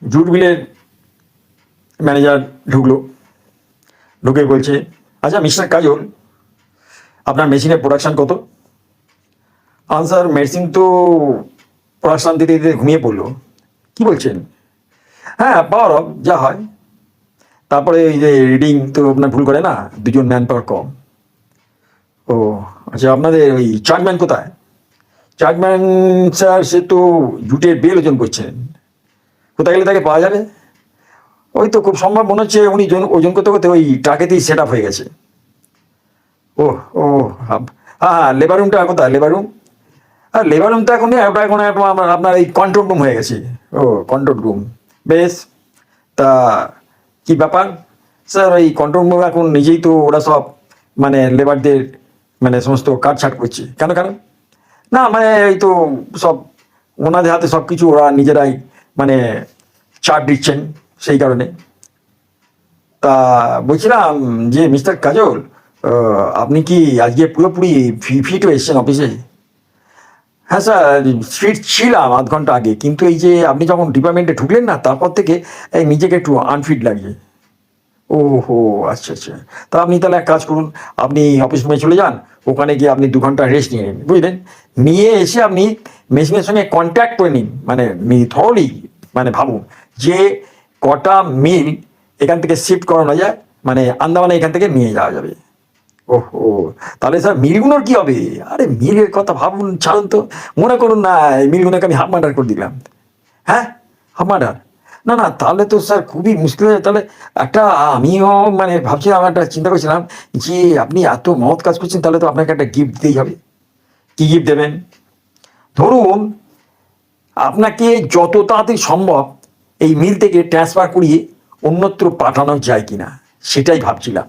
Jute মিলের manager ঢুকলো, ঢুকে বলছে, আচ্ছা মিস্টার কাজল, আপনার মেশিনের প্রোডাকশান কত? আনসার, মেশিন তো প্রোডাকশান দিতে দিতে ঘুমিয়ে পড়লো। কি বলছেন? হ্যাঁ, পাওয়ার অফ যা হয়। তারপরে এই যে রিডিং তো আপনার ভুল করে না, দুজন ম্যান পাওয়ার কম। ও আচ্ছা, আপনাদের ওই চার্জম্যান কোথায়? চার্জম্যান স্যার, সে তো জুটের বেল ওজন করছেন। কোথায় গেলে তাকে পাওয়া যাবে? ওই তো খুব সম্ভব মনে হচ্ছে উনি ওজন করতে করতে ওই ট্রাকেতেই সেট আপ হয়ে গেছে। ও ও হ্যাঁ হ্যাঁ, লেবার রুমটা কোথায়? Labour room? আর লেবার রুম তো এখন নেই, ওটা এখন আপনার এই কন্ট্রোল রুম হয়ে গেছে। ও, কন্ট্রোল রুম, বেশ। তা কি ব্যাপার স্যার? ওই কন্ট্রোল রুম এখন নিজেই তো ওরা সব মানে লেবারদের মানে সমস্ত কাটছাট করছে। কেন কেন? না মানে এই তো সব ওনাদের হাতে সব কিছু, ওরা নিজেরাই মানে চার্ট দিচ্ছেন সেই কারণে। তা বলছিলাম যে মিস্টার কাজল, আপনি কি আজকে পুরোপুরি ফিট হয়ে এসছেন অফিসে? হ্যাঁ স্যার, ফিট ছিলাম আধ ঘন্টা আগে, কিন্তু এই যে আপনি যখন ডিপার্টমেন্টে ঢুকলেন না, তারপর থেকে এই নিজেকে একটু আনফিট লাগছে। ও হো, আচ্ছা আচ্ছা। তা আপনি তাহলে এক কাজ করুন, আপনি অফিস রুমে চলে যান, ওখানে গিয়ে আপনি 2 ঘন্টা রেস্ট নিয়ে নিন, বুঝলেন? নিয়ে এসে আপনি মেশিনের সঙ্গে কন্ট্যাক্ট করে নিন, মানে থরলি মানে ভাবুন যে কটা মিল এখান থেকে শিফট করানো যায়, মানে আন্দামানে এখান থেকে নিয়ে যাওয়া যাবে। ওহো, তাহলে স্যার মিলগুলোর কি হবে? আরে মিলের কথা ভাবুন, ছাড়ুন তো। মনে করুন না এই মিলগুলোকে আমি হাফ মার্ডার করে দিলাম। হ্যাঁ, হাফ মার্ডার? না না, তাহলে তো স্যার খুবই মুশকিল হয়ে যায়। তাহলে একটা আমিও মানে ভাবছিলাম, একটা চিন্তা করছিলাম যে আপনি এত মহৎ কাজ করছেন, তাহলে তো আপনাকে একটা গিফট দিতেই হবে। কি গিফট দেবেন? ধরুন আপনাকে যত তাড়াতাড়ি সম্ভব এই মিল থেকে ট্রান্সফার করিয়ে অন্যত্র পাঠানো যায় কিনা, সেটাই ভাবছিলাম।